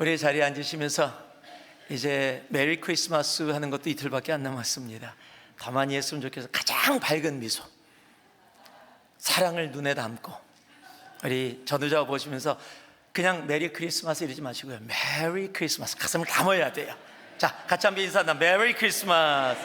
우리 자리에 앉으시면서 이제 메리 크리스마스 하는 것도 이틀밖에 안 남았습니다. 가만히 했으면 좋겠어. 가장 밝은 미소, 사랑을 눈에 담고 우리 전우자가 보시면서 그냥 메리 크리스마스 이러지 마시고요, 메리 크리스마스 가슴을 담아야 돼요. 자, 같이 한번 인사한다. 메리 크리스마스.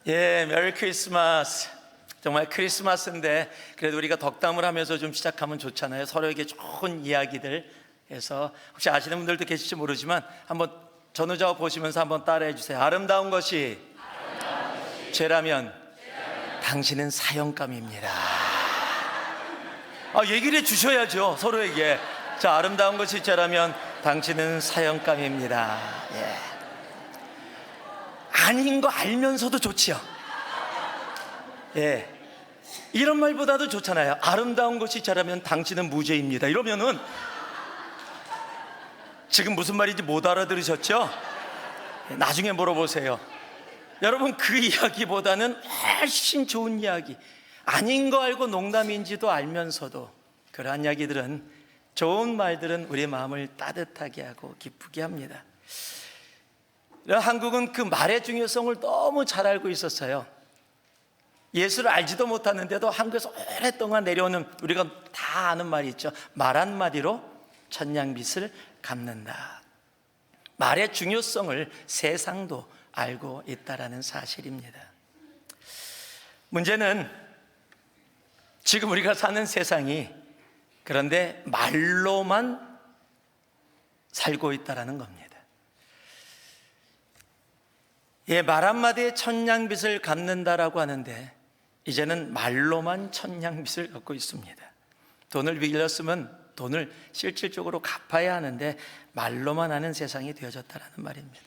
예, 메리 크리스마스. 정말 크리스마스인데 그래도 우리가 덕담을 하면서 좀 시작하면 좋잖아요. 서로에게 좋은 이야기들 해서, 혹시 아시는 분들도 계실지 모르지만 한번 전우자와 보시면서 한번 따라해 주세요. 아름다운 것이 죄라면 당신은 사형감입니다. 얘기를 해 주셔야죠, 서로에게. 자, 아름다운 것이 죄라면 당신은 사형감입니다. 예. 아닌 거 알면서도 좋지요. 예. 이런 말보다도 좋잖아요. 아름다운 것이 죄라면 당신은 무죄입니다. 이러면은 지금 무슨 말인지 못 알아들으셨죠? 나중에 물어보세요. 여러분, 그 이야기보다는 훨씬 좋은 이야기, 아닌 거 알고 농담인지도 알면서도 그러한 이야기들은, 좋은 말들은 우리의 마음을 따뜻하게 하고 기쁘게 합니다. 한국은 그 말의 중요성을 너무 잘 알고 있었어요. 예수를 알지도 못하는데도 한국에서 오랫동안 내려오는, 우리가 다 아는 말이 있죠. 말 한마디로 천냥빚을 갚는다. 말의 중요성을 세상도 알고 있다라는 사실입니다. 문제는 지금 우리가 사는 세상이 그런데 말로만 살고 있다라는 겁니다. 예, 말 한마디에 천냥빚을 갚는다라고 하는데 이제는 말로만 천냥빚을 갚고 있습니다. 돈을 빌렸으면 돈을 실질적으로 갚아야 하는데 말로만 하는 세상이 되어졌다라는 말입니다.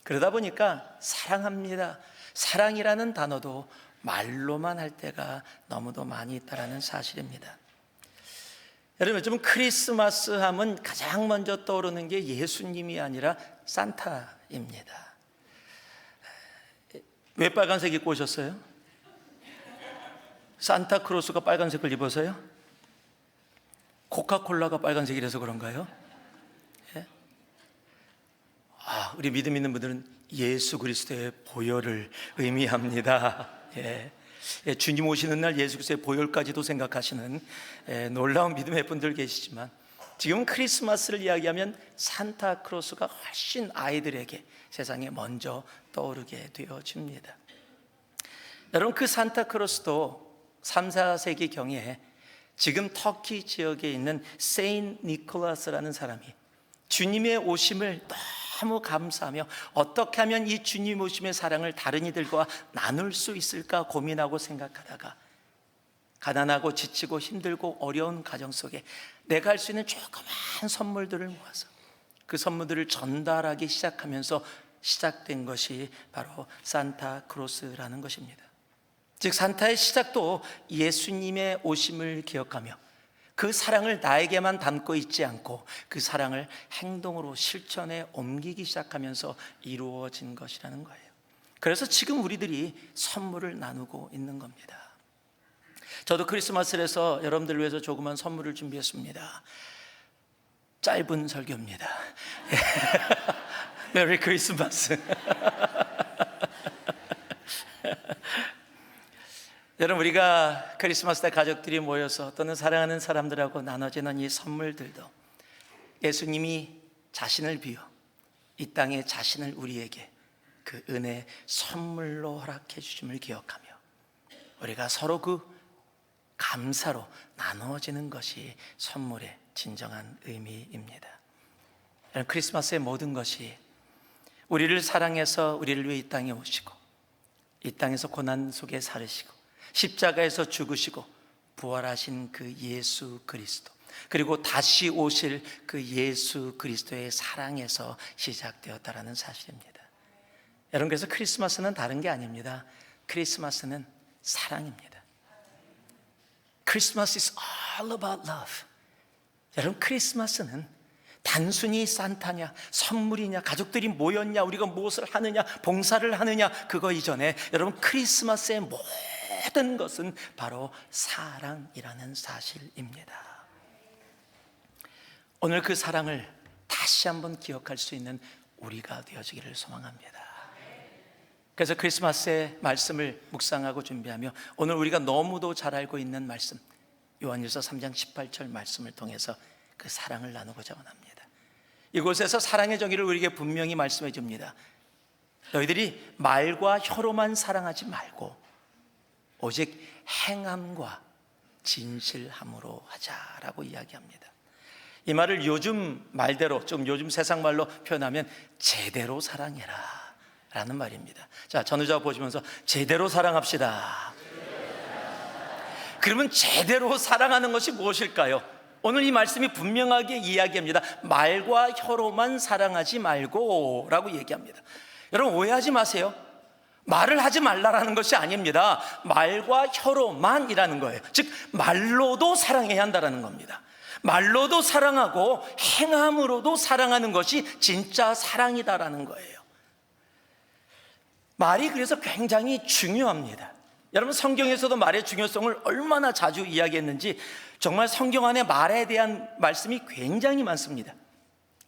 그러다 보니까 사랑합니다, 사랑이라는 단어도 말로만 할 때가 너무도 많이 있다라는 사실입니다. 여러분, 요즘 크리스마스 하면 가장 먼저 떠오르는 게 예수님이 아니라 산타입니다. 왜 빨간색 입고 오셨어요? 산타크로스가 빨간색을 입어서요? 코카콜라가 빨간색이라서 그런가요? 예? 우리 믿음 있는 분들은 예수 그리스도의 보혈을 의미합니다. 예. 예, 주님 오시는 날 예수 그리스도의 보혈까지도 생각하시는 놀라운 믿음의 분들 계시지만, 지금 크리스마스를 이야기하면 산타크로스가 훨씬 아이들에게 세상에 먼저 떠오르게 되어집니다. 여러분, 그 산타크로스도 3, 4세기 경에 지금 터키 지역에 있는 세인 니콜라스라는 사람이 주님의 오심을 너무 감사하며 어떻게 하면 이 주님 오심의 사랑을 다른 이들과 나눌 수 있을까 고민하고 생각하다가, 가난하고 지치고 힘들고 어려운 가정 속에 내가 할 수 있는 조그만 선물들을 모아서 그 선물들을 전달하기 시작하면서 시작된 것이 바로 산타크로스라는 것입니다. 즉, 산타의 시작도 예수님의 오심을 기억하며 그 사랑을 나에게만 담고 있지 않고 그 사랑을 행동으로 실천에 옮기기 시작하면서 이루어진 것이라는 거예요. 그래서 지금 우리들이 선물을 나누고 있는 겁니다. 저도 크리스마스를 해서 여러분들 위해서 조그만 선물을 준비했습니다. 짧은 설교입니다. 메리 크리스마스. 여러분, 우리가 크리스마스 때 가족들이 모여서 또는 사랑하는 사람들하고 나눠지는 이 선물들도 예수님이 자신을 비워 이 땅에 자신을 우리에게 그 은혜 선물로 허락해 주심을 기억하며 우리가 서로 그 감사로 나누어지는 것이 선물의 진정한 의미입니다. 여러분, 크리스마스의 모든 것이 우리를 사랑해서 우리를 위해 이 땅에 오시고 이 땅에서 고난 속에 살으시고 십자가에서 죽으시고 부활하신 그 예수 그리스도, 그리고 다시 오실 그 예수 그리스도의 사랑에서 시작되었다라는 사실입니다. 여러분, 그래서 크리스마스는 다른 게 아닙니다. 크리스마스는 사랑입니다. Christmas is all about love. 여러분, 크리스마스는 단순히 산타냐, 선물이냐, 가족들이 모였냐, 우리가 무엇을 하느냐, 봉사를 하느냐, 그거 이전에 여러분, 크리스마스의 모든 것은 바로 사랑이라는 사실입니다. 오늘 그 사랑을 다시 한번 기억할 수 있는 우리가 되어지기를 소망합니다. 그래서 크리스마스의 말씀을 묵상하고 준비하며 오늘 우리가 너무도 잘 알고 있는 말씀, 요한일서 3장 18절 말씀을 통해서 그 사랑을 나누고자 합니다. 이곳에서 사랑의 정의를 우리에게 분명히 말씀해 줍니다. 너희들이 말과 혀로만 사랑하지 말고 오직 행함과 진실함으로 하자라고 이야기합니다. 이 말을 요즘 말대로, 좀 요즘 세상 말로 표현하면 제대로 사랑해라 라는 말입니다. 자, 전우자 보시면서 제대로 사랑합시다. 그러면 제대로 사랑하는 것이 무엇일까요? 오늘 이 말씀이 분명하게 이야기합니다. 말과 혀로만 사랑하지 말고 라고 얘기합니다. 여러분 오해하지 마세요. 말을 하지 말라라는 것이 아닙니다. 말과 혀로만이라는 거예요. 즉 말로도 사랑해야 한다는 겁니다. 말로도 사랑하고 행함으로도 사랑하는 것이 진짜 사랑이다라는 거예요. 말이 그래서 굉장히 중요합니다. 여러분 성경에서도 말의 중요성을 얼마나 자주 이야기했는지 정말 성경 안에 말에 대한 말씀이 굉장히 많습니다.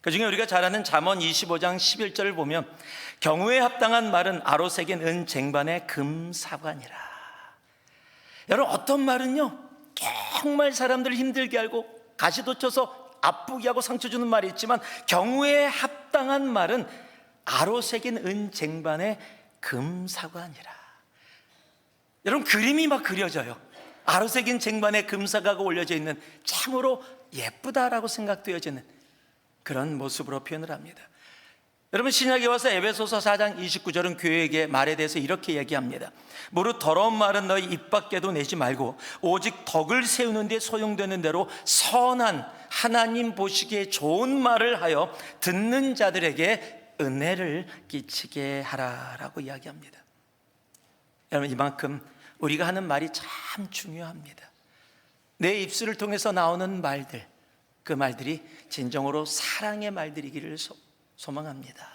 그중에 우리가 잘 아는 잠언 25장 11절을 보면 경우에 합당한 말은 아로새긴 은 쟁반의 금사관이라. 여러분 어떤 말은요 정말 사람들을 힘들게 하고 가시도 쳐서 아프게 하고 상처 주는 말이 있지만 경우에 합당한 말은 아로새긴 은 쟁반의 금사관이라. 여러분 그림이 막 그려져요. 아로새긴 쟁반에 금사과가 올려져 있는 참으로 예쁘다라고 생각되어지는 그런 모습으로 표현을 합니다. 여러분 신약에 와서 에베소서 4장 29절은 교회에게 말에 대해서 이렇게 얘기합니다. 무릇 더러운 말은 너희 입 밖에도 내지 말고 오직 덕을 세우는 데 소용되는 대로 선한 하나님 보시기에 좋은 말을 하여 듣는 자들에게 은혜를 끼치게 하라라고 이야기합니다. 여러분 이만큼 우리가 하는 말이 참 중요합니다. 내 입술을 통해서 나오는 말들, 그 말들이 진정으로 사랑의 말들이기를 소망합니다.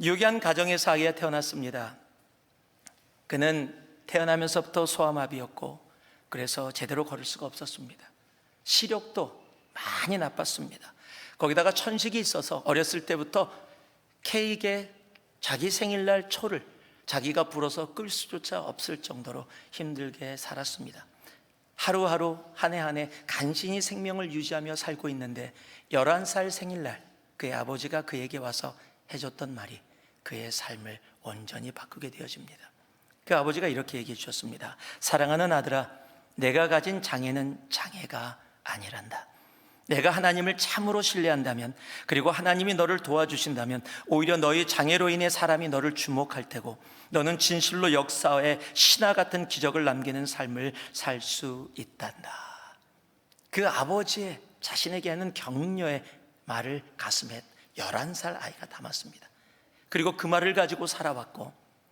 유기한 가정에서 아기가 태어났습니다. 그는 태어나면서부터 소아마비였고 그래서 제대로 걸을 수가 없었습니다. 시력도 많이 나빴습니다. 거기다가 천식이 있어서 어렸을 때부터 케이크에 자기 생일날 초를 자기가 불어서 끌 수조차 없을 정도로 힘들게 살았습니다. 하루하루 한 해 한 해 간신히 생명을 유지하며 살고 있는데 11살 생일날 그의 아버지가 그에게 와서 해줬던 말이 그의 삶을 온전히 바꾸게 되어집니다. 그 아버지가 이렇게 얘기해 주셨습니다. 사랑하는 아들아, 내가 가진 장애는 장애가 아니란다. 내가 하나님을 참으로 신뢰한다면, 그리고 하나님이 너를 도와주신다면 오히려 너의 장애로 인해 사람이 너를 주목할 테고 너는 진실로 역사에 신화 같은 기적을 남기는 삶을 살 수 있단다. 그 아버지의 자신에게 하는 격려의 말을 가슴에 11살 아이가 담았습니다. 그리고 그 말을 가지고 살아왔고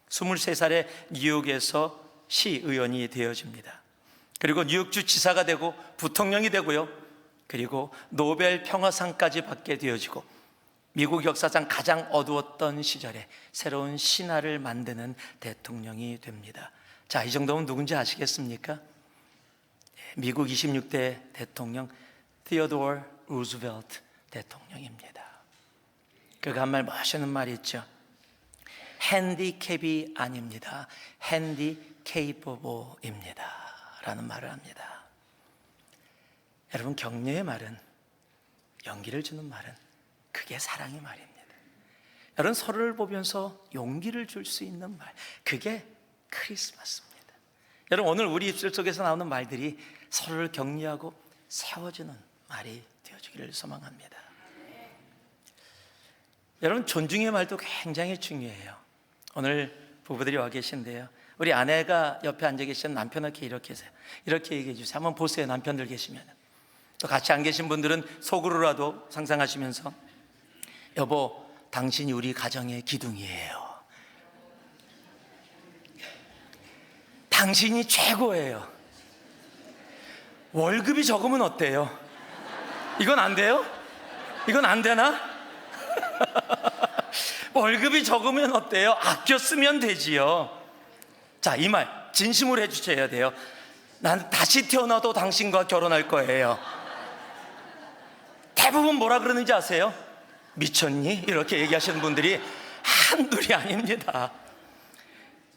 23살에 뉴욕에서 시의원이 되어집니다. 그리고 뉴욕주 지사가 되고 부통령이 되고요, 그리고 노벨 평화상까지 받게 되어지고 미국 역사상 가장 어두웠던 시절에 새로운 신화를 만드는 대통령이 됩니다. 자, 이 정도면 누군지 아시겠습니까? 미국 26대 대통령 티오도어 루즈벨트 대통령입니다. 그가 한 말 멋있는 말이 있죠. 핸디캡이 아닙니다. 핸디케이퍼블입니다 라는 말을 합니다. 여러분 격려의 말은, 용기를 주는 말은 그게 사랑의 말입니다. 여러분 서로를 보면서 용기를 줄 수 있는 말, 그게 크리스마스입니다. 여러분 오늘 우리 입술 속에서 나오는 말들이 서로를 격려하고 세워주는 말이 되어주기를 소망합니다. 여러분 존중의 말도 굉장히 중요해요. 오늘 부부들이 와 계신데요, 우리 아내가 옆에 앉아 계신 남편에게 이렇게 얘기해 주세요. 한번 보세요. 남편들 계시면. 또 같이 안 계신 분들은 속으로라도 상상하시면서, 여보, 당신이 우리 가정의 기둥이에요. 당신이 최고예요. 월급이 적으면 어때요? 이건 안 돼요? 이건 안 되나? 월급이 적으면 어때요? 아껴 쓰면 되지요. 자, 이 말 진심으로 해주셔야 돼요. 난 다시 태어나도 당신과 결혼할 거예요. 대부분 뭐라 그러는지 아세요? 미쳤니? 이렇게 얘기하시는 분들이 한둘이 아닙니다.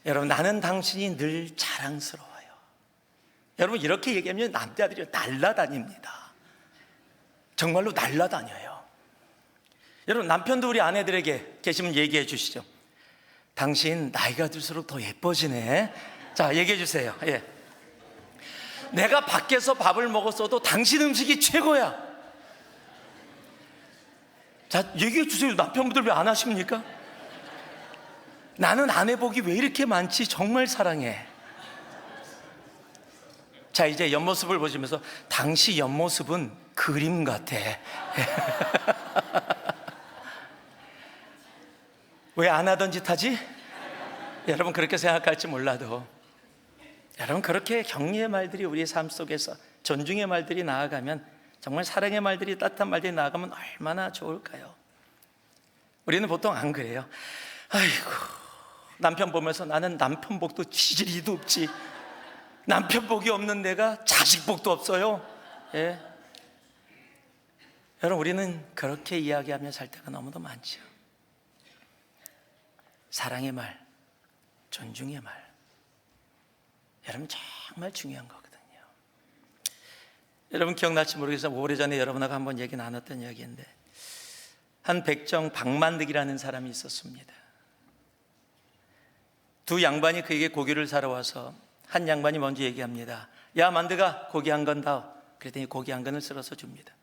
여러분, 나는 당신이 늘 자랑스러워요. 여러분, 이렇게 얘기하면 남자들이 날라다닙니다. 정말로 날라다녀요. 여러분, 남편도 우리 아내들에게 계시면 얘기해 주시죠. 당신 나이가 들수록 더 예뻐지네. 자, 얘기해 주세요. 예. 내가 밖에서 밥을 먹었어도 당신 음식이 최고야. 자, 얘기해 주세요. 남편분들 왜 안 하십니까? 나는 아내 복이 왜 이렇게 많지? 정말 사랑해. 자, 이제 옆모습을 보시면서 당시 옆모습은 그림 같아. 왜 안 하던 짓 하지? 여러분, 그렇게 생각할지 몰라도 여러분, 그렇게 격려의 말들이 우리의 삶 속에서, 존중의 말들이 나아가면, 정말 사랑의 말들이, 따뜻한 말들이 나아가면 얼마나 좋을까요? 우리는 보통 안 그래요. 아이고, 남편 보면서 나는 남편 복도 지지리도 없지, 남편 복이 없는 내가 자식 복도 없어요. 예. 여러분, 우리는 그렇게 이야기하며 살 때가 너무도 많죠. 사랑의 말, 존중의 말, 여러분 정말 중요한 거거든요. 여러분 기억날지 모르겠어요. 오래전에 여러분하고 한번 얘기 나눴던 이야기인데, 한 백정 박만득이라는 사람이 있었습니다. 두 양반이 그에게 고기를 사러 와서 한 양반이 먼저 얘기합니다. 야, 만득아, 고기 한 건 다오. 그랬더니 고기 한 건을 썰어서 줍니다.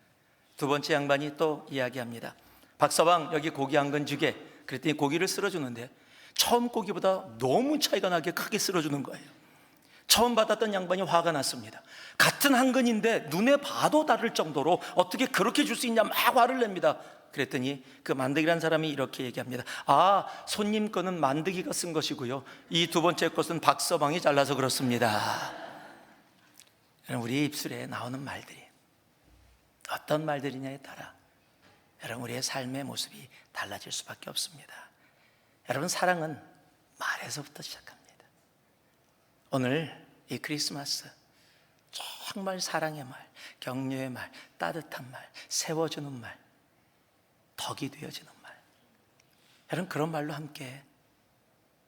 두 번째 양반이 또 이야기합니다. 박서방, 여기 고기 한 건 주게. 그랬더니 고기를 쓸어주는데 처음 고기보다 너무 차이가 나게 크게 쓸어주는 거예요. 처음 받았던 양반이 화가 났습니다. 같은 한 근인데 눈에 봐도 다를 정도로 어떻게 그렇게 줄 수 있냐 막 화를 냅니다. 그랬더니 그 만득이라는 사람이 이렇게 얘기합니다. 아, 손님 거는 만득이가 쓴 것이고요, 이 두 번째 것은 박서방이 잘라서 그렇습니다. 우리 입술에 나오는 말들이 어떤 말들이냐에 따라 여러분, 우리의 삶의 모습이 달라질 수밖에 없습니다. 여러분, 사랑은 말에서부터 시작합니다. 오늘 이 크리스마스 정말 사랑의 말, 격려의 말, 따뜻한 말, 세워주는 말, 덕이 되어지는 말, 여러분 그런 말로 함께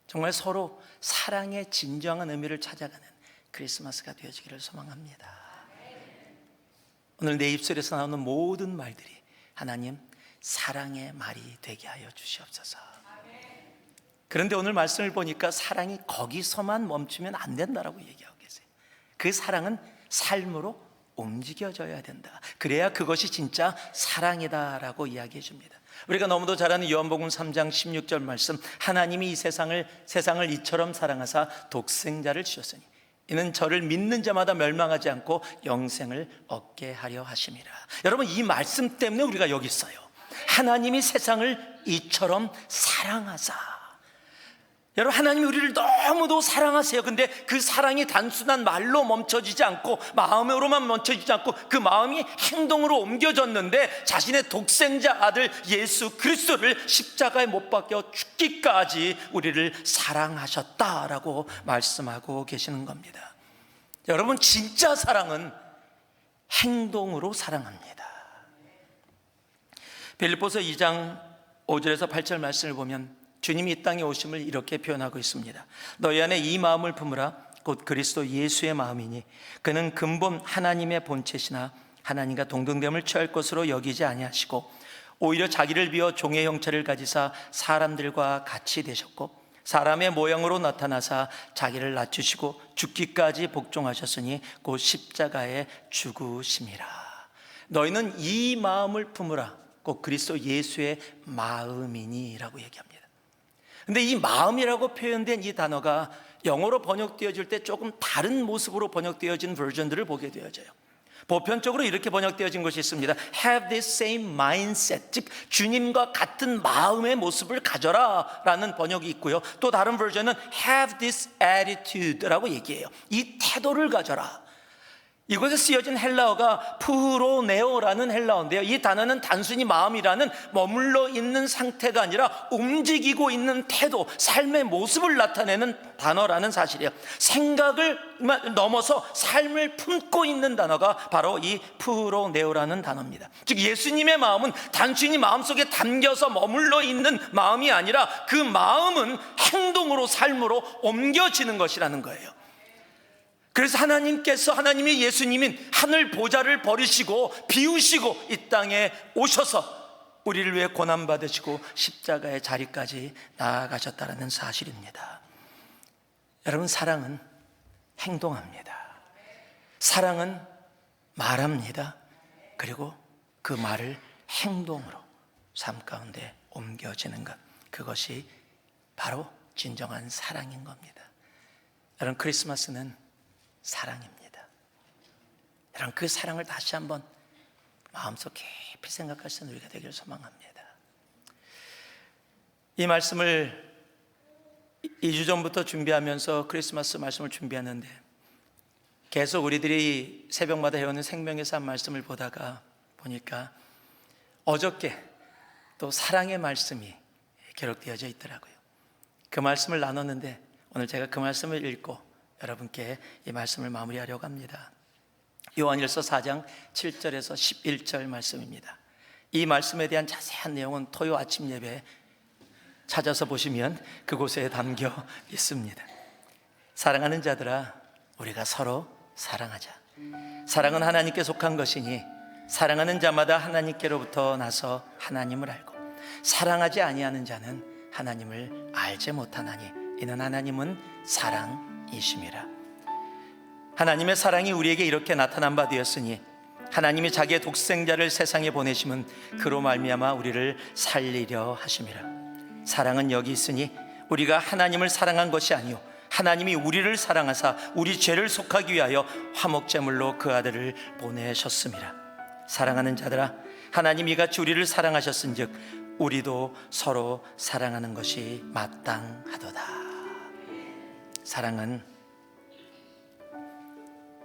정말 서로 사랑의 진정한 의미를 찾아가는 크리스마스가 되어지기를 소망합니다. 오늘 내 입술에서 나오는 모든 말들이 하나님 사랑의 말이 되게 하여 주시옵소서. 그런데 오늘 말씀을 보니까 사랑이 거기서만 멈추면 안 된다라고 얘기하고 계세요. 그 사랑은 삶으로 움직여져야 된다. 그래야 그것이 진짜 사랑이다라고 이야기해 줍니다. 우리가 너무도 잘 아는 요한복음 3장 16절 말씀, 하나님이 이 세상을 이처럼 사랑하사 독생자를 주셨으니 이는 저를 믿는 자마다 멸망하지 않고 영생을 얻게 하려 하심이라. 여러분, 이 말씀 때문에 우리가 여기 있어요. 하나님이 세상을 이처럼 사랑하사. 여러분, 하나님이 우리를 너무도 사랑하세요. 근데 그 사랑이 단순한 말로 멈춰지지 않고, 마음으로만 멈춰지지 않고 그 마음이 행동으로 옮겨졌는데 자신의 독생자 아들 예수 그리스도를 십자가에 못 박혀 죽기까지 우리를 사랑하셨다라고 말씀하고 계시는 겁니다. 여러분, 진짜 사랑은 행동으로 사랑합니다. 빌립보서 2장 5절에서 8절 말씀을 보면 주님이 이 땅에 오심을 이렇게 표현하고 있습니다. 너희 안에 이 마음을 품으라. 곧 그리스도 예수의 마음이니 그는 근본 하나님의 본체시나 하나님과 동등됨을 취할 것으로 여기지 아니하시고 오히려 자기를 비워 종의 형체를 가지사 사람들과 같이 되셨고 사람의 모양으로 나타나사 자기를 낮추시고 죽기까지 복종하셨으니 곧 십자가에 죽으심이라. 너희는 이 마음을 품으라. 곧 그리스도 예수의 마음이니 라고 얘기합니다. 근데 이 마음이라고 표현된 이 단어가 영어로 번역되어질 때 조금 다른 모습으로 번역되어진 버전들을 보게 되어져요. 보편적으로 이렇게 번역되어진 것이 있습니다. Have this same mindset, 즉 주님과 같은 마음의 모습을 가져라 라는 번역이 있고요, 또 다른 버전은 Have this attitude 라고 얘기해요. 이 태도를 가져라. 이곳에 쓰여진 헬라어가 프로네오라는 헬라어인데요, 이 단어는 단순히 마음이라는 머물러 있는 상태가 아니라 움직이고 있는 태도, 삶의 모습을 나타내는 단어라는 사실이에요. 생각을 넘어서 삶을 품고 있는 단어가 바로 이 프로네오라는 단어입니다. 즉 예수님의 마음은 단순히 마음속에 담겨서 머물러 있는 마음이 아니라 그 마음은 행동으로, 삶으로 옮겨지는 것이라는 거예요. 그래서 하나님이 예수님인 하늘 보좌를 버리시고 비우시고 이 땅에 오셔서 우리를 위해 고난받으시고 십자가의 자리까지 나아가셨다는 사실입니다. 여러분, 사랑은 행동합니다. 사랑은 말합니다. 그리고 그 말을 행동으로 삶 가운데 옮겨지는 것, 그것이 바로 진정한 사랑인 겁니다. 여러분, 크리스마스는 사랑입니다. 여러분, 그 사랑을 다시 한번 마음속 깊이 생각할 수 있는 우리가 되기를 소망합니다. 이 말씀을 2주 전부터 준비하면서 크리스마스 말씀을 준비하는데 계속 우리들이 새벽마다 해오는 생명의 삶 말씀을 보다가 보니까 어저께 또 사랑의 말씀이 기록되어져 있더라고요. 그 말씀을 나눴는데 오늘 제가 그 말씀을 읽고 여러분께 이 말씀을 마무리하려고 합니다. 요한일서 4장 7절에서 11절 말씀입니다. 이 말씀에 대한 자세한 내용은 토요 아침 예배에 찾아서 보시면 그곳에 담겨 있습니다. 사랑하는 자들아, 우리가 서로 사랑하자. 사랑은 하나님께 속한 것이니 사랑하는 자마다 하나님께로부터 나서 하나님을 알고 사랑하지 아니하는 자는 하나님을 알지 못하나니 이는 하나님은 사랑이심이라. 하나님의 사랑이 우리에게 이렇게 나타난 바 되었으니 하나님이 자기의 독생자를 세상에 보내심은 그로 말미암아 우리를 살리려 하심이라. 사랑은 여기 있으니 우리가 하나님을 사랑한 것이 아니요 하나님이 우리를 사랑하사 우리 죄를 속하기 위하여 화목제물로 그 아들을 보내셨음이라. 사랑하는 자들아, 하나님이 이같이 우리를 사랑하셨은즉 우리도 서로 사랑하는 것이 마땅하도다. 사랑은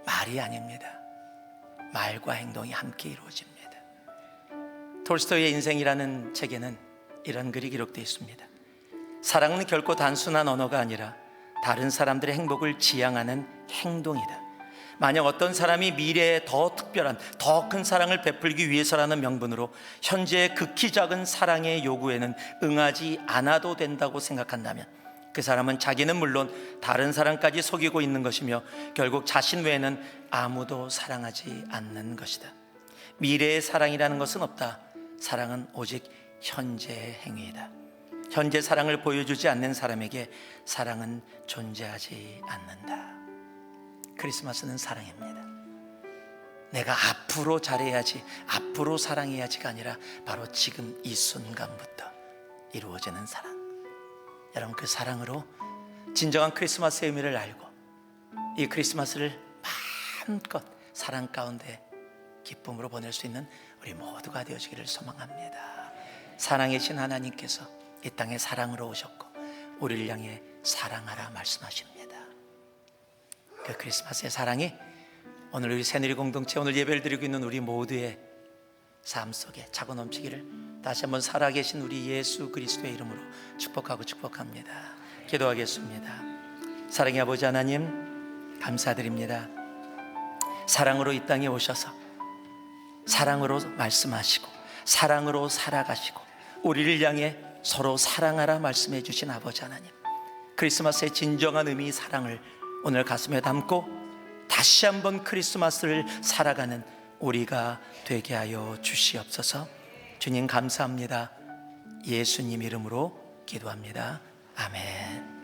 말이 아닙니다. 말과 행동이 함께 이루어집니다. 톨스토이의 인생이라는 책에는 이런 글이 기록되어 있습니다. 사랑은 결코 단순한 언어가 아니라 다른 사람들의 행복을 지향하는 행동이다. 만약 어떤 사람이 미래에 더 특별한, 더 큰 사랑을 베풀기 위해서라는 명분으로 현재의 극히 작은 사랑의 요구에는 응하지 않아도 된다고 생각한다면 그 사람은 자기는 물론 다른 사람까지 속이고 있는 것이며 결국 자신 외에는 아무도 사랑하지 않는 것이다. 미래의 사랑이라는 것은 없다. 사랑은 오직 현재의 행위이다. 현재 사랑을 보여주지 않는 사람에게 사랑은 존재하지 않는다. 크리스마스는 사랑입니다. 내가 앞으로 잘해야지, 앞으로 사랑해야지가 아니라 바로 지금 이 순간부터 이루어지는 사랑. 여러분, 그 사랑으로 진정한 크리스마스의 의미를 알고 이 크리스마스를 마음껏 사랑 가운데 기쁨으로 보낼 수 있는 우리 모두가 되어지기를 소망합니다. 사랑의 신 하나님께서 이 땅에 사랑으로 오셨고 우리를 향해 사랑하라 말씀하십니다. 그 크리스마스의 사랑이 오늘 우리 새누리 공동체, 오늘 예배를 드리고 있는 우리 모두의 삶 속에 차고 넘치기를 다시 한번 살아계신 우리 예수 그리스도의 이름으로 축복합니다. 기도하겠습니다. 사랑의 아버지 하나님, 감사드립니다. 사랑으로 이 땅에 오셔서 사랑으로 말씀하시고 사랑으로 살아가시고 우리를 향해 서로 사랑하라 말씀해 주신 아버지 하나님, 크리스마스의 진정한 의미, 사랑을 오늘 가슴에 담고 다시 한번 크리스마스를 살아가는 우리가 되게 하여 주시옵소서. 주님 감사합니다. 예수님 이름으로 기도합니다. 아멘.